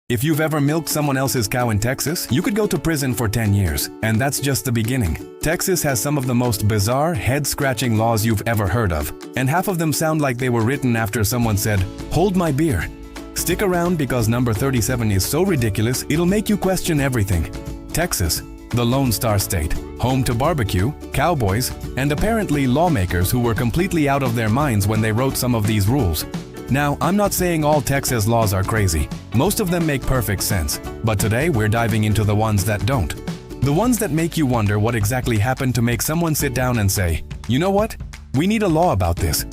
If you've ever milked someone else's cow in Texas, you could go to prison for 10 years. And that's just the beginning. Texas has some of the most bizarre, head-scratching laws you've ever heard of. And half of them sound like they were written after someone said, "Hold my beer." Stick around because number 37 is so ridiculous, it'll make you question everything. Texas, the Lone Star State, home to barbecue, cowboys, and apparently lawmakers who were completely out of their minds when they wrote some of these rules. Now, I'm not saying all Texas laws are crazy. Most of them make perfect sense. But today, we're diving into the ones that don't. The ones that make you wonder what exactly happened to make someone sit down and say, "You know what? We need a law about this."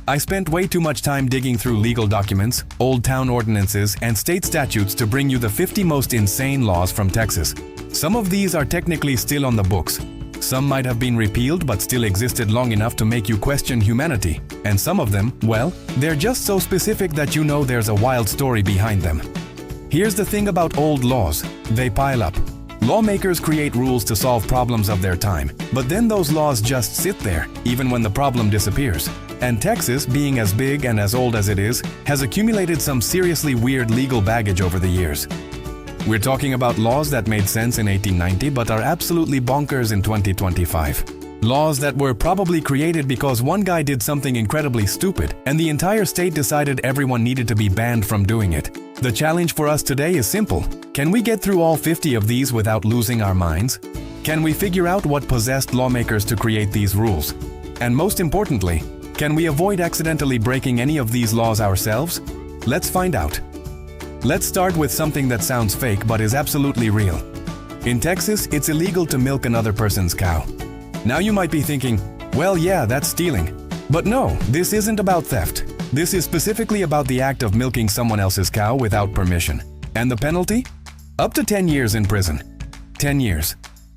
I spent way too much time digging through legal documents, old town ordinances, and state statutes to bring you the 50 most insane laws from Texas. Some of these are technically still on the books. Some might have been repealed but still existed long enough to make you question humanity. And some of them, well, they're just so specific that you know there's a wild story behind them. Here's the thing about old laws. They pile up. Lawmakers create rules to solve problems of their time, but then those laws just sit there, even when the problem disappears. And Texas, being as big and as old as it is, has accumulated some seriously weird legal baggage over the years. We're talking about laws that made sense in 1890 but are absolutely bonkers in 2025. Laws that were probably created because one guy did something incredibly stupid and the entire state decided everyone needed to be banned from doing it. The challenge for us today is simple. Can we get through all 50 of these without losing our minds? Can we figure out what possessed lawmakers to create these rules? And most importantly, can we avoid accidentally breaking any of these laws ourselves? Let's find out. Let's start with something that sounds fake but is absolutely real. In Texas, it's illegal to milk another person's cow. Now you might be thinking, well, yeah, that's stealing. But no, this isn't about theft. This is specifically about the act of milking someone else's cow without permission. And the penalty? Up to 10 years in prison. 10 years.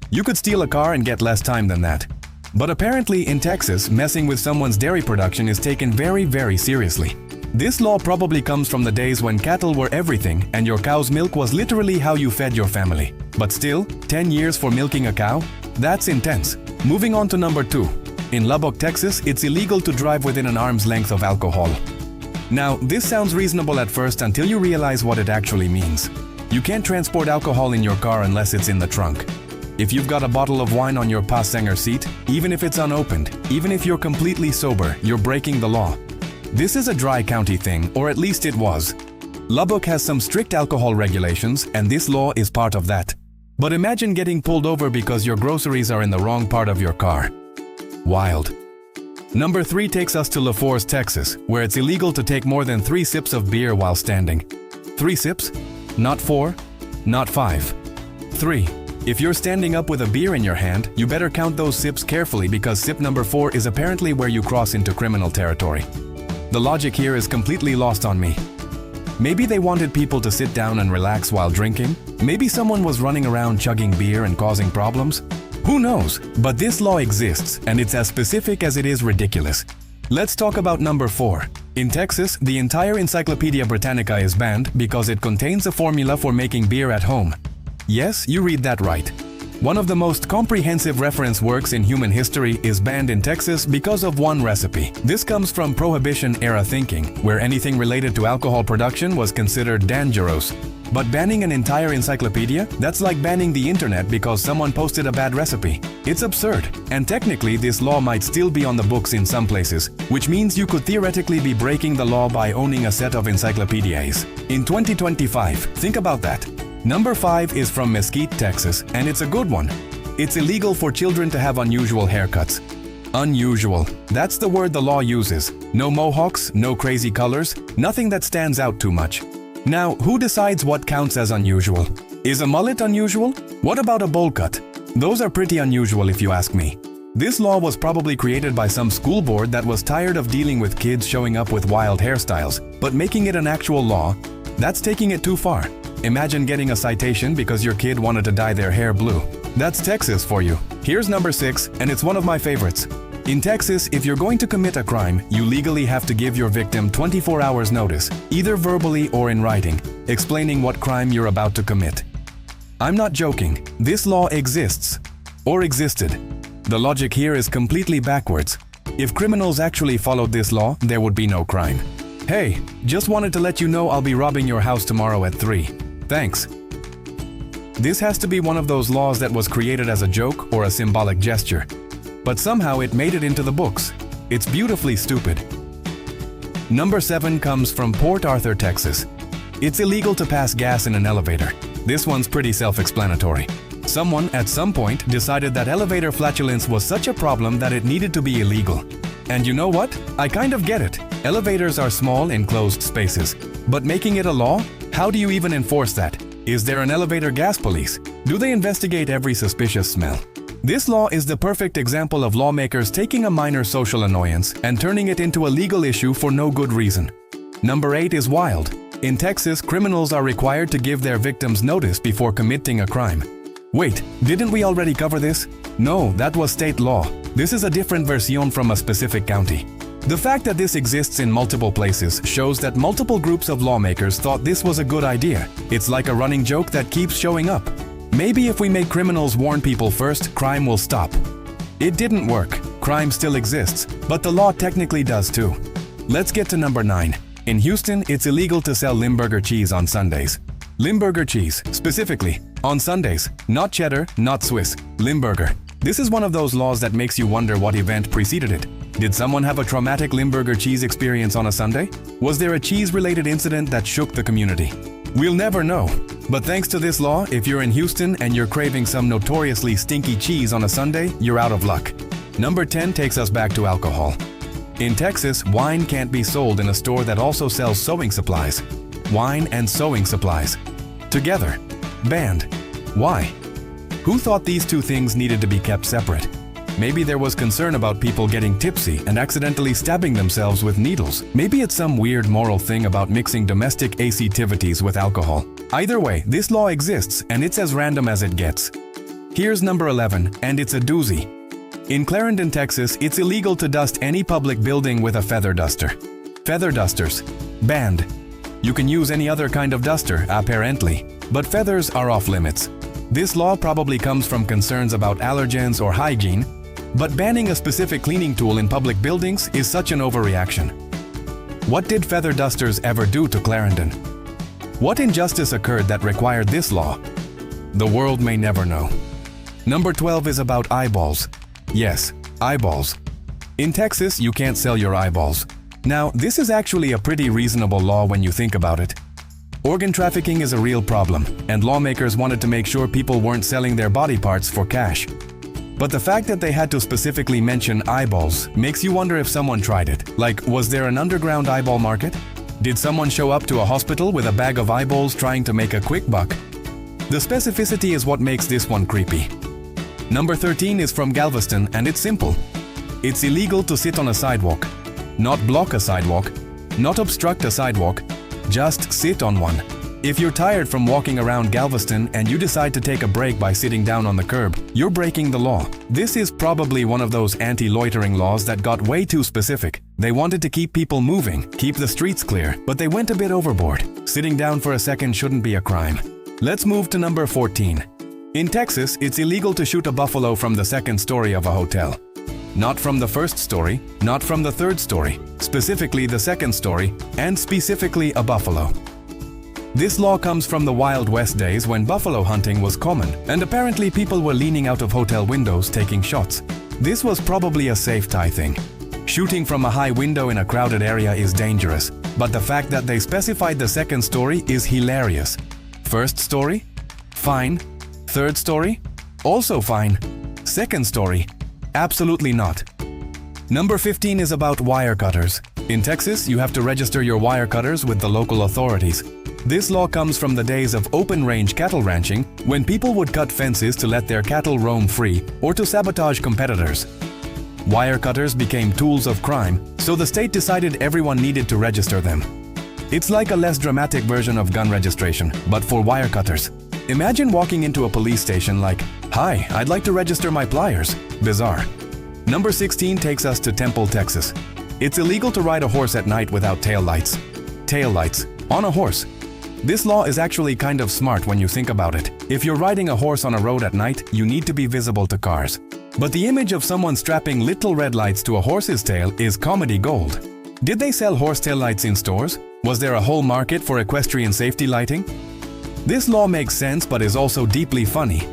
You could steal a car and get less time than that. But apparently in Texas, messing with someone's dairy production is taken very, very seriously. This law probably comes from the days when cattle were everything and your cow's milk was literally how you fed your family. But still, 10 years for milking a cow? That's intense. Moving on to number 2. In Lubbock, Texas, it's illegal to drive within an arm's length of alcohol. Now, this sounds reasonable at first until you realize what it actually means. You can't transport alcohol in your car unless it's in the trunk. If you've got a bottle of wine on your passenger seat, even if it's unopened, even if you're completely sober, you're breaking the law. This is a dry county thing, or at least it was. Lubbock has some strict alcohol regulations, and this law is part of that. But imagine getting pulled over because your groceries are in the wrong part of your car. Wild. Number 3 takes us to LaForce, Texas, where it's illegal to take more than 3 sips of beer while standing. 3 sips? Not 4, not 5. 3. If you're standing up with a beer in your hand, you better count those sips carefully because sip number 4 is apparently where you cross into criminal territory. The logic here is completely lost on me. Maybe they wanted people to sit down and relax while drinking? Maybe someone was running around chugging beer and causing problems? Who knows? But this law exists, and it's as specific as it is ridiculous. Let's talk about number 4. In Texas, the entire Encyclopedia Britannica is banned because it contains a formula for making beer at home. Yes, you read that right. One of the most comprehensive reference works in human history is banned in Texas because of one recipe. This comes from Prohibition-era thinking, where anything related to alcohol production was considered dangerous. But banning an entire encyclopedia? That's like banning the internet because someone posted a bad recipe. It's absurd. And technically, this law might still be on the books in some places, which means you could theoretically be breaking the law by owning a set of encyclopedias. In 2025, think about that. Number 5 is from Mesquite, Texas, and it's a good one. It's illegal for children to have unusual haircuts. Unusual. That's the word the law uses. No mohawks, no crazy colors, nothing that stands out too much. Now, who decides what counts as unusual? Is a mullet unusual? What about a bowl cut? Those are pretty unusual if you ask me. This law was probably created by some school board that was tired of dealing with kids showing up with wild hairstyles, but making it an actual law, that's taking it too far. Imagine getting a citation because your kid wanted to dye their hair blue. That's Texas for you. Here's number 6, and it's one of my favorites. In Texas, if you're going to commit a crime, you legally have to give your victim 24 hours notice, either verbally or in writing, explaining what crime you're about to commit. I'm not joking. This law exists. Or existed. The logic here is completely backwards. If criminals actually followed this law, there would be no crime. Hey, just wanted to let you know I'll be robbing your house tomorrow at 3. Thanks. This has to be one of those laws that was created as a joke or a symbolic gesture, but somehow it made it into the books. It's beautifully stupid. Number 7 comes from Port Arthur, Texas. It's illegal to pass gas in an elevator. This one's pretty self-explanatory. Someone at some point decided that elevator flatulence was such a problem that it needed to be illegal. And you know what? I kind of get it. Elevators are small, enclosed spaces. But making it a law? How do you even enforce that? Is there an elevator gas police? Do they investigate every suspicious smell? This law is the perfect example of lawmakers taking a minor social annoyance and turning it into a legal issue for no good reason. Number 8 is wild. In Texas, criminals are required to give their victims notice before committing a crime. Wait, didn't we already cover this? No, that was state law. This is a different version from a specific county. The fact that this exists in multiple places shows that multiple groups of lawmakers thought this was a good idea. It's like a running joke that keeps showing up. Maybe if we make criminals warn people first, crime will stop. It didn't work. Crime still exists, but the law technically does too. Let's get to number 9. In Houston, it's illegal to sell Limburger cheese on Sundays. Limburger cheese, specifically, on Sundays. Not cheddar, not Swiss. Limburger. This is one of those laws that makes you wonder what event preceded it. Did someone have a traumatic Limburger cheese experience on a Sunday? Was there a cheese-related incident that shook the community? We'll never know. But thanks to this law, if you're in Houston and you're craving some notoriously stinky cheese on a Sunday, you're out of luck. Number 10 takes us back to alcohol. In Texas, wine can't be sold in a store that also sells sewing supplies. Wine and sewing supplies. Together. Banned. Why? Who thought these two things needed to be kept separate? Maybe there was concern about people getting tipsy and accidentally stabbing themselves with needles. Maybe it's some weird moral thing about mixing domestic activities with alcohol. Either way, this law exists and it's as random as it gets. Here's number 11, and it's a doozy. In Clarendon, Texas, it's illegal to dust any public building with a feather duster. Feather dusters. Banned. You can use any other kind of duster, apparently, but feathers are off limits. This law probably comes from concerns about allergens or hygiene, but banning a specific cleaning tool in public buildings is such an overreaction. What did feather dusters ever do to Clarendon? What injustice occurred that required this law? The world may never know. Number 12 is about eyeballs. Yes, eyeballs. In Texas, you can't sell your eyeballs. Now, this is actually a pretty reasonable law when you think about it. Organ trafficking is a real problem, and lawmakers wanted to make sure people weren't selling their body parts for cash. But the fact that they had to specifically mention eyeballs makes you wonder if someone tried it. Like, was there an underground eyeball market? Did someone show up to a hospital with a bag of eyeballs trying to make a quick buck? The specificity is what makes this one creepy. Number 13 is from Galveston, and it's simple. It's illegal to sit on a sidewalk. Not block a sidewalk, not obstruct a sidewalk, just sit on one. If you're tired from walking around Galveston and you decide to take a break by sitting down on the curb, you're breaking the law. This is probably one of those anti-loitering laws that got way too specific. They wanted to keep people moving, keep the streets clear, but they went a bit overboard. Sitting down for a second shouldn't be a crime. Let's move to number 14. In Texas, it's illegal to shoot a buffalo from the second story of a hotel. Not from the first story, not from the third story, specifically the second story, and specifically a buffalo. This law comes from the Wild West days when buffalo hunting was common, and apparently people were leaning out of hotel windows taking shots. This was probably a safe tie thing. Shooting from a high window in a crowded area is dangerous, but the fact that they specified the second story is hilarious. First story? Fine. Third story? Also fine. Second story? Absolutely not. Number 15 is about wire cutters. In Texas, you have to register your wire cutters with the local authorities. This law comes from the days of open-range cattle ranching, when people would cut fences to let their cattle roam free or to sabotage competitors. Wire cutters became tools of crime, so the state decided everyone needed to register them. It's like a less dramatic version of gun registration, but for wire cutters. Imagine walking into a police station like, "Hi, I'd like to register my pliers." Bizarre. Number 16 takes us to Temple, Texas. It's illegal to ride a horse at night without tail lights. Tail lights. On a horse. This law is actually kind of smart when you think about it. If you're riding a horse on a road at night, you need to be visible to cars. But the image of someone strapping little red lights to a horse's tail is comedy gold. Did they sell horsetail lights in stores? Was there a whole market for equestrian safety lighting? This law makes sense but is also deeply funny.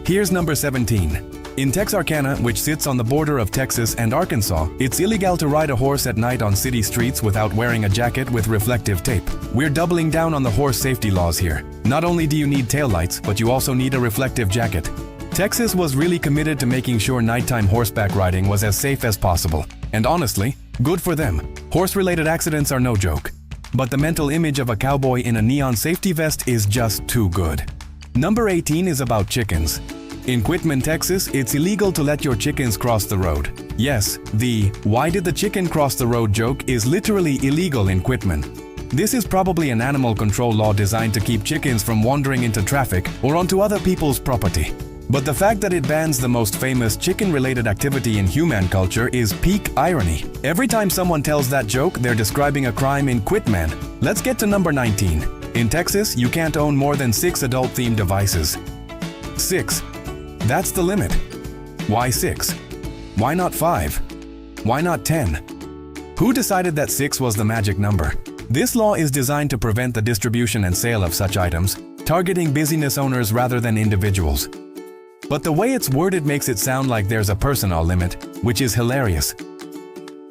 Here's number 17. In Texarkana, which sits on the border of Texas and Arkansas, it's illegal to ride a horse at night on city streets without wearing a jacket with reflective tape. We're doubling down on the horse safety laws here. Not only do you need taillights, but you also need a reflective jacket. Texas was really committed to making sure nighttime horseback riding was as safe as possible. And honestly, good for them. Horse-related accidents are no joke. But the mental image of a cowboy in a neon safety vest is just too good. Number 18 is about chickens. In Quitman, Texas, it's illegal to let your chickens cross the road. Yes, the "why did the chicken cross the road" joke is literally illegal in Quitman. This is probably an animal control law designed to keep chickens from wandering into traffic or onto other people's property. But the fact that it bans the most famous chicken-related activity in human culture is peak irony. Every time someone tells that joke, they're describing a crime in Quitman. Let's get to number 19. In Texas, you can't own more than 6 adult-themed devices. 6. That's the limit. Why 6? Why not 5? Why not 10? Who decided that 6 was the magic number? This law is designed to prevent the distribution and sale of such items, targeting business owners rather than individuals. But the way it's worded makes it sound like there's a personal limit, which is hilarious.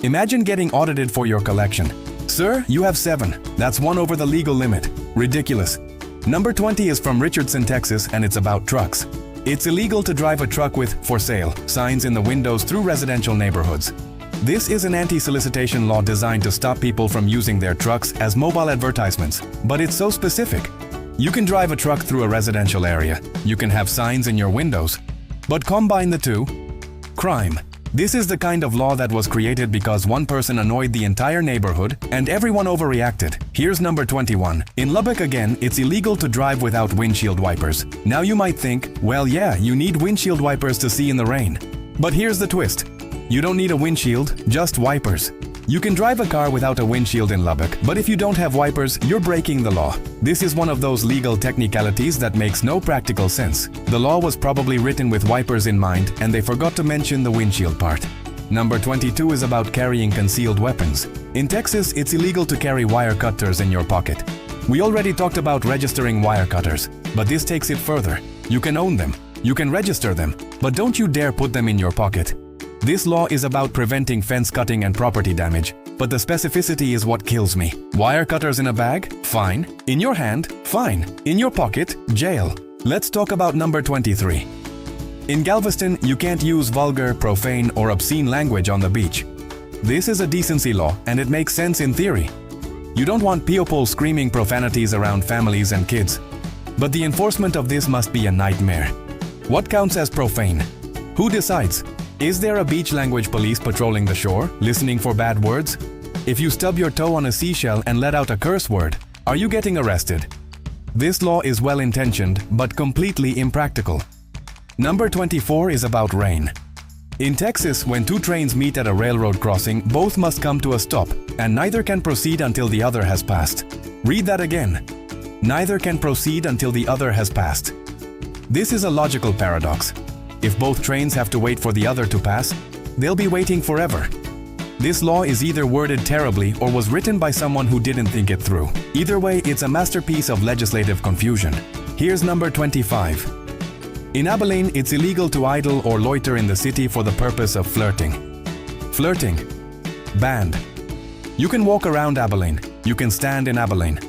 Imagine getting audited for your collection. Sir, you have 7. That's 1 over the legal limit. Ridiculous. Number 20 is from Richardson, Texas, and it's about trucks. It's illegal to drive a truck with "for sale" signs in the windows through residential neighborhoods. This is an anti-solicitation law designed to stop people from using their trucks as mobile advertisements, but it's so specific. You can drive a truck through a residential area. You can have signs in your windows. But combine the two. Crime. This is the kind of law that was created because one person annoyed the entire neighborhood and everyone overreacted. Here's number 21. In Lubbock again, it's illegal to drive without windshield wipers. Now you might think, well yeah, you need windshield wipers to see in the rain. But here's the twist. You don't need a windshield, just wipers. You can drive a car without a windshield in Lubbock, but if you don't have wipers, you're breaking the law. This is one of those legal technicalities that makes no practical sense. The law was probably written with wipers in mind, and they forgot to mention the windshield part. Number 22 is about carrying concealed weapons. In Texas, it's illegal to carry wire cutters in your pocket. We already talked about registering wire cutters, but this takes it further. You can own them, you can register them, but don't you dare put them in your pocket. This law is about preventing fence cutting and property damage, but the specificity is what kills me. Wire cutters in a bag? Fine. In your hand? Fine. In your pocket? Jail. Let's talk about number 23. In Galveston, you can't use vulgar, profane, or obscene language on the beach. This is a decency law, and it makes sense in theory. You don't want people screaming profanities around families and kids. But the enforcement of this must be a nightmare. What counts as profane? Who decides? Is there a beach language police patrolling the shore, listening for bad words? If you stub your toe on a seashell and let out a curse word, are you getting arrested? This law is well-intentioned, but completely impractical. Number 24 is about rain. In Texas, when 2 trains meet at a railroad crossing, both must come to a stop, and neither can proceed until the other has passed. Read that again. Neither can proceed until the other has passed. This is a logical paradox. If both trains have to wait for the other to pass, they'll be waiting forever. This law is either worded terribly or was written by someone who didn't think it through. Either way, it's a masterpiece of legislative confusion. Here's number 25. In Abilene, it's illegal to idle or loiter in the city for the purpose of flirting. Flirting. Banned. You can walk around Abilene. You can stand in Abilene.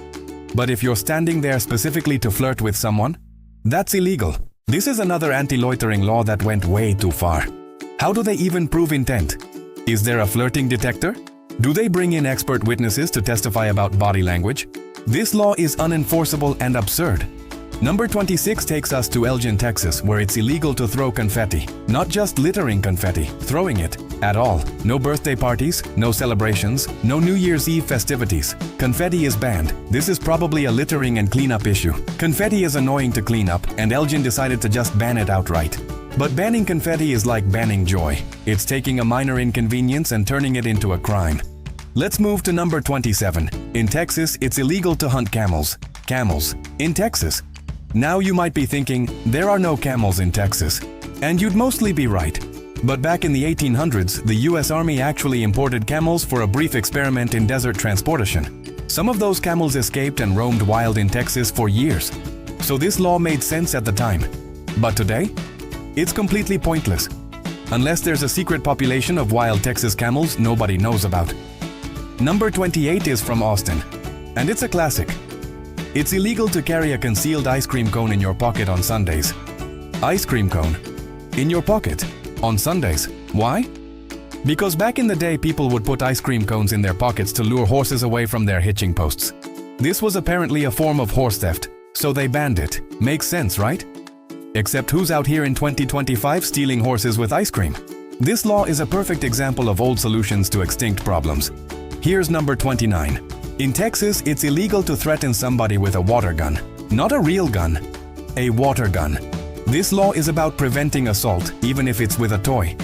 But if you're standing there specifically to flirt with someone, that's illegal. This is another anti-loitering law that went way too far. How do they even prove intent? Is there a flirting detector? Do they bring in expert witnesses to testify about body language? This law is unenforceable and absurd. Number 26 takes us to Elgin, Texas, where it's illegal to throw confetti. Not just littering confetti, throwing it at all. No birthday parties, no celebrations, no New Year's Eve festivities. Confetti is banned. This is probably a littering and cleanup issue. Confetti is annoying to clean up, and Elgin decided to just ban it outright. But banning confetti is like banning joy. It's taking a minor inconvenience and turning it into a crime. Let's move to number 27. In Texas, it's illegal to hunt camels. Camels. In Texas. Now you might be thinking, there are no camels in Texas. And you'd mostly be right. But back in the 1800s, the US Army actually imported camels for a brief experiment in desert transportation. Some of those camels escaped and roamed wild in Texas for years. So this law made sense at the time. But today, it's completely pointless. Unless there's a secret population of wild Texas camels nobody knows about. Number 28 is from Austin, and it's a classic. It's illegal to carry a concealed ice cream cone in your pocket on Sundays. Ice cream cone in your pocket on Sundays. Why? Because back in the day, people would put ice cream cones in their pockets to lure horses away from their hitching posts. This was apparently a form of horse theft, so they banned it. Makes sense, right? Except who's out here in 2025 stealing horses with ice cream? This law is a perfect example of old solutions to extinct problems. Here's number 29. In Texas, it's illegal to threaten somebody with a water gun. Not a real gun, a water gun. This law is about preventing assault, even if it's with a toy.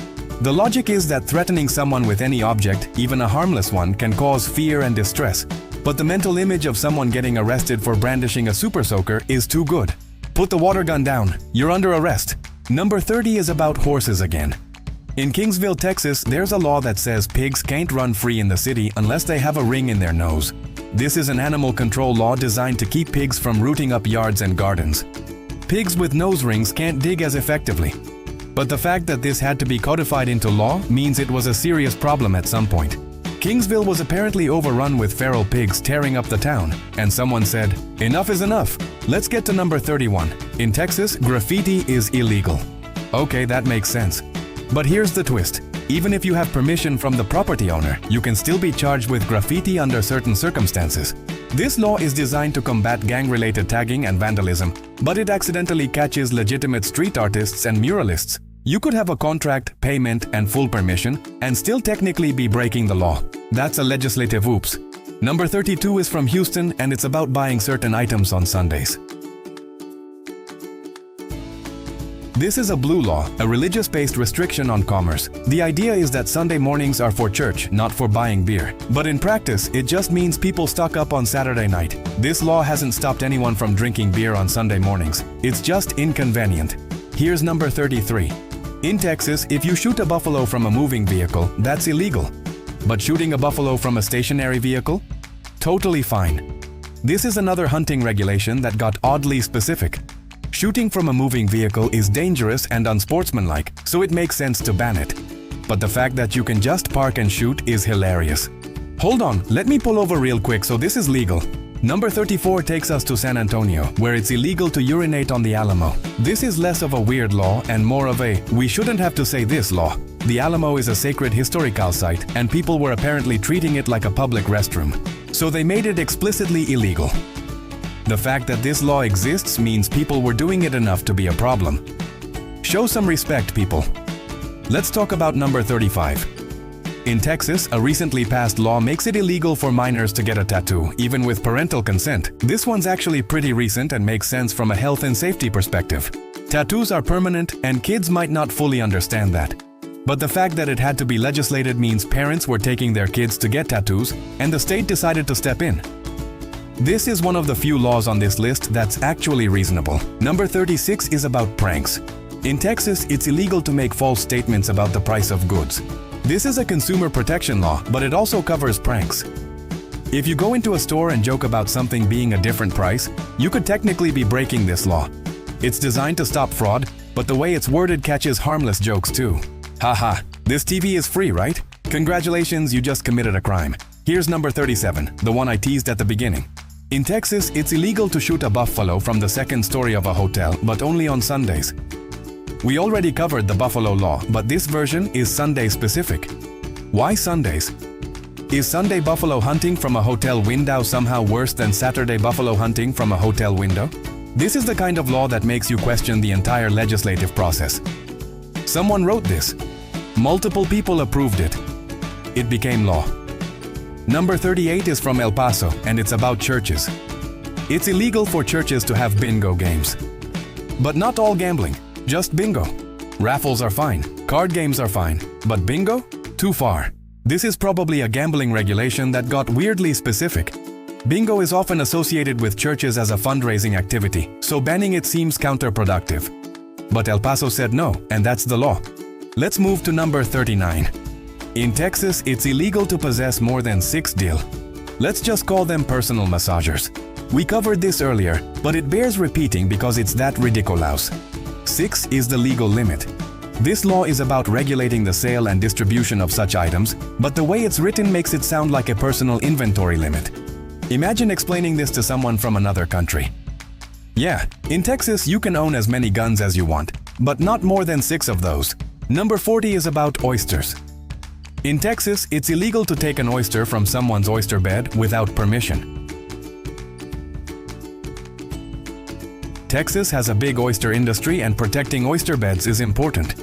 The logic is that threatening someone with any object, even a harmless one, can cause fear and distress. But the mental image of someone getting arrested for brandishing a super soaker is too good. Put the water gun down. You're under arrest. Number 30 is about horses again. In Kingsville, Texas, there's a law that says pigs can't run free in the city unless they have a ring in their nose. This is an animal control law designed to keep pigs from rooting up yards and gardens. Pigs with nose rings can't dig as effectively. But the fact that this had to be codified into law means it was a serious problem at some point. Kingsville was apparently overrun with feral pigs tearing up the town, and someone said, "Enough is enough. Let's get to number 31. In Texas, graffiti is illegal." Okay, that makes sense. But here's the twist. Even if you have permission from the property owner, you can still be charged with graffiti under certain circumstances. This law is designed to combat gang-related tagging and vandalism, but it accidentally catches legitimate street artists and muralists. You could have a contract, payment, and full permission, and still technically be breaking the law. That's a legislative oops. Number 32 is from Houston, and it's about buying certain items on Sundays. This is a blue law, a religious-based restriction on commerce. The idea is that Sunday mornings are for church, not for buying beer. But in practice, it just means people stock up on Saturday night. This law hasn't stopped anyone from drinking beer on Sunday mornings. It's just inconvenient. Here's number 33. In Texas, if you shoot a buffalo from a moving vehicle, that's illegal. But shooting a buffalo from a stationary vehicle? Totally fine. This is another hunting regulation that got oddly specific. Shooting from a moving vehicle is dangerous and unsportsmanlike, so it makes sense to ban it. But the fact that you can just park and shoot is hilarious. Hold on, let me pull over real quick so this is legal. Number 34 takes us to San Antonio, where it's illegal to urinate on the Alamo. This is less of a weird law and more of a "we shouldn't have to say this" law. The Alamo is a sacred historical site, and people were apparently treating it like a public restroom. So they made it explicitly illegal. The fact that this law exists means people were doing it enough to be a problem. Show some respect, people. Let's talk about number 35. In Texas, a recently passed law makes it illegal for minors to get a tattoo, even with parental consent. This one's actually pretty recent and makes sense from a health and safety perspective. Tattoos are permanent, and kids might not fully understand that. But the fact that it had to be legislated means parents were taking their kids to get tattoos, and the state decided to step in. This is one of the few laws on this list that's actually reasonable. Number 36 is about pranks. In Texas, it's illegal to make false statements about the price of goods. This is a consumer protection law, but it also covers pranks. If you go into a store and joke about something being a different price, you could technically be breaking this law. It's designed to stop fraud, but the way it's worded catches harmless jokes too. Haha, this TV is free, right? Congratulations, you just committed a crime. Here's number 37, the one I teased at the beginning. In Texas, it's illegal to shoot a buffalo from the second story of a hotel, but only on Sundays. We already covered the buffalo law, but this version is Sunday specific. Why Sundays? Is Sunday buffalo hunting from a hotel window somehow worse than Saturday buffalo hunting from a hotel window? This is the kind of law that makes you question the entire legislative process. Someone wrote this. Multiple people approved it. It became law. Number 38 is from El Paso, and it's about churches. It's illegal for churches to have bingo games. But not all gambling. Just bingo. Raffles are fine, card games are fine, but bingo? Too far. This is probably a gambling regulation that got weirdly specific. Bingo is often associated with churches as a fundraising activity, so banning it seems counterproductive. But El Paso said no, and that's the law. Let's move to number 39. In Texas, it's illegal to possess more than 6 deal. Let's just call them personal massagers. We covered this earlier, but it bears repeating because it's that ridiculous. 6 is the legal limit. This law is about regulating the sale and distribution of such items, but the way it's written makes it sound like a personal inventory limit. Imagine explaining this to someone from another country. Yeah, in Texas you can own as many guns as you want, but not more than 6 of those. Number 40 is about oysters. In Texas, it's illegal to take an oyster from someone's oyster bed without permission. Texas has a big oyster industry and protecting oyster beds is important.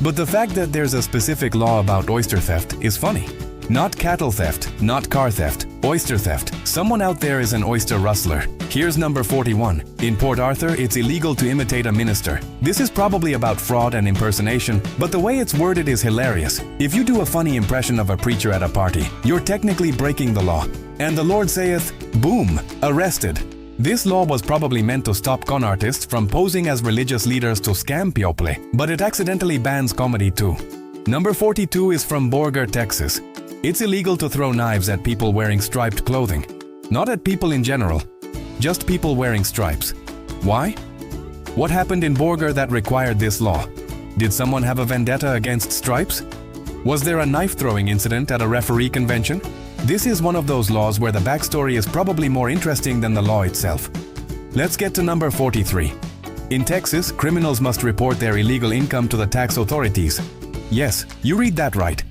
But the fact that there's a specific law about oyster theft is funny. Not cattle theft, not car theft, oyster theft. Someone out there is an oyster rustler. Here's number 41. In Port Arthur, it's illegal to imitate a minister. This is probably about fraud and impersonation, but the way it's worded is hilarious. If you do a funny impression of a preacher at a party, you're technically breaking the law. And the Lord saith, boom, arrested. This law was probably meant to stop con artists from posing as religious leaders to scam people, but it accidentally bans comedy too. Number 42 is from Borger, Texas. It's illegal to throw knives at people wearing striped clothing. Not at people in general, just people wearing stripes. Why? What happened in Borger that required this law? Did someone have a vendetta against stripes? Was there a knife-throwing incident at a referee convention? This is one of those laws where the backstory is probably more interesting than the law itself. Let's get to number 43. In Texas, criminals must report their illegal income to the tax authorities. Yes, you read that right.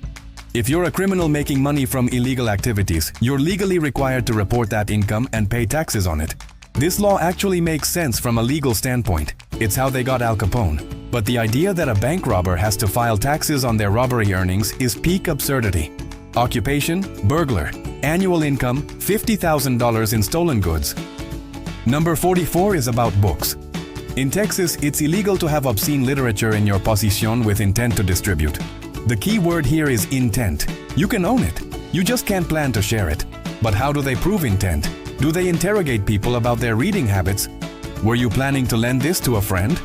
If you're a criminal making money from illegal activities, you're legally required to report that income and pay taxes on it. This law actually makes sense from a legal standpoint. It's how they got Al Capone. But the idea that a bank robber has to file taxes on their robbery earnings is peak absurdity. Occupation, burglar. Annual income, $50,000 in stolen goods. Number 44 is about books. In Texas, it's illegal to have obscene literature in your possession with intent to distribute. The key word here is intent. You can own it. You just can't plan to share it. But how do they prove intent? Do they interrogate people about their reading habits? Were you planning to lend this to a friend?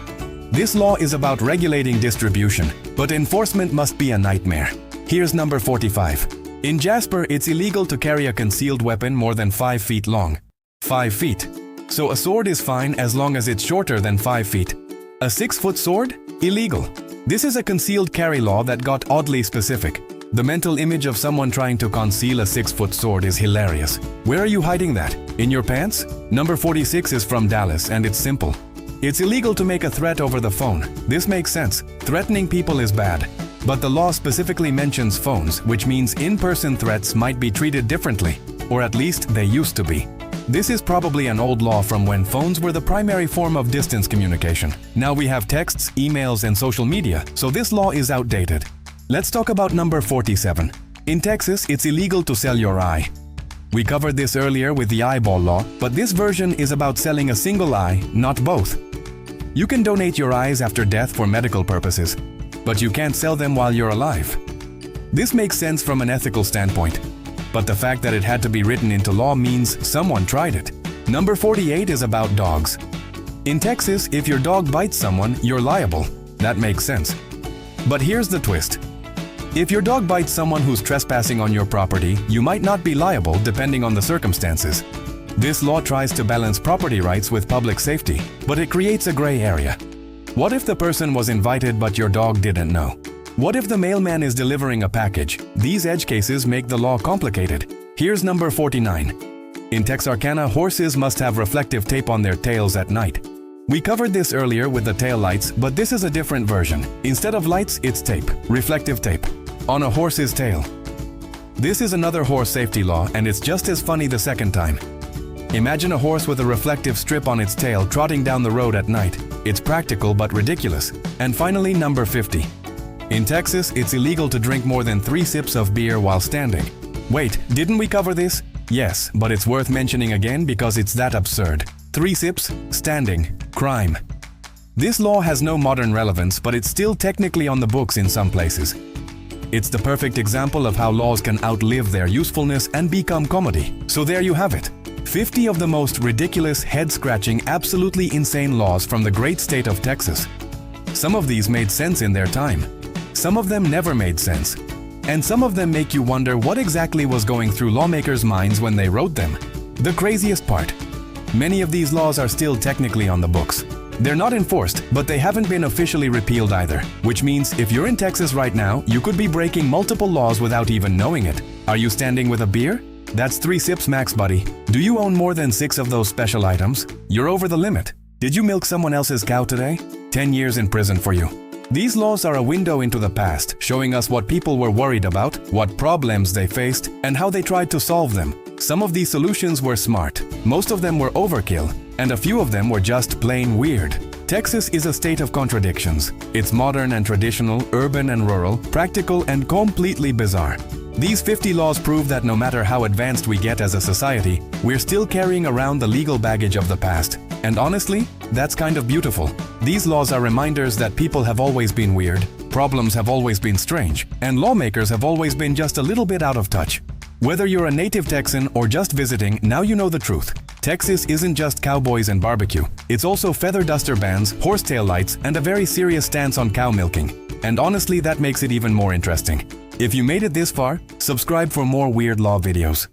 This law is about regulating distribution, but enforcement must be a nightmare. Here's number 45. In Jasper, it's illegal to carry a concealed weapon more than 5 feet long. 5 feet. So a sword is fine as long as it's shorter than 5 feet. A 6-foot sword? Illegal. This is a concealed carry law that got oddly specific. The mental image of someone trying to conceal a 6-foot sword is hilarious. Where are you hiding that? In your pants? Number 46 is from Dallas and it's simple. It's illegal to make a threat over the phone. This makes sense. Threatening people is bad. But the law specifically mentions phones, which means in-person threats might be treated differently, or at least they used to be. This is probably an old law from when phones were the primary form of distance communication. Now we have texts, emails, and social media, so this law is outdated. Let's talk about number 47. In Texas, it's illegal to sell your eye. We covered this earlier with the eyeball law, but this version is about selling a single eye, not both. You can donate your eyes after death for medical purposes, but you can't sell them while you're alive. This makes sense from an ethical standpoint, but the fact that it had to be written into law means someone tried it. Number 48 is about dogs. In Texas, if your dog bites someone, you're liable. That makes sense. But here's the twist. If your dog bites someone who's trespassing on your property, you might not be liable depending on the circumstances. This law tries to balance property rights with public safety, but it creates a gray area. What if the person was invited but your dog didn't know? What if the mailman is delivering a package? These edge cases make the law complicated. Here's number 49. In Texarkana, horses must have reflective tape on their tails at night. We covered this earlier with the tail lights, but this is a different version. Instead of lights, it's tape, reflective tape, on a horse's tail. This is another horse safety law, and it's just as funny the second time. Imagine a horse with a reflective strip on its tail trotting down the road at night. It's practical but ridiculous. And finally, number 50. In Texas, it's illegal to drink more than 3 sips of beer while standing. Wait, didn't we cover this? Yes, but it's worth mentioning again because it's that absurd. 3 sips, standing, crime. This law has no modern relevance, but it's still technically on the books in some places. It's the perfect example of how laws can outlive their usefulness and become comedy. So there you have it. 50 of the most ridiculous, head-scratching, absolutely insane laws from the great state of Texas. Some of these made sense in their time. Some of them never made sense. And some of them make you wonder what exactly was going through lawmakers' minds when they wrote them. The craziest part: many of these laws are still technically on the books. They're not enforced, but they haven't been officially repealed either, which means if you're in Texas right now, you could be breaking multiple laws without even knowing it. Are you standing with a beer? That's 3 sips max, buddy. Do you own more than 6 of those special items? You're over the limit. Did you milk someone else's cow today? 10 years in prison for you. These laws are a window into the past, showing us what people were worried about, what problems they faced, and how they tried to solve them. Some of these solutions were smart, most of them were overkill, and a few of them were just plain weird. Texas is a state of contradictions. It's modern and traditional, urban and rural, practical and completely bizarre. These 50 laws prove that no matter how advanced we get as a society, we're still carrying around the legal baggage of the past. And honestly, that's kind of beautiful. These laws are reminders that people have always been weird, problems have always been strange, and lawmakers have always been just a little bit out of touch. Whether you're a native Texan or just visiting, now you know the truth. Texas isn't just cowboys and barbecue. It's also feather duster bans, horsetail lights, and a very serious stance on cow milking. And honestly, that makes it even more interesting. If you made it this far, subscribe for more weird law videos.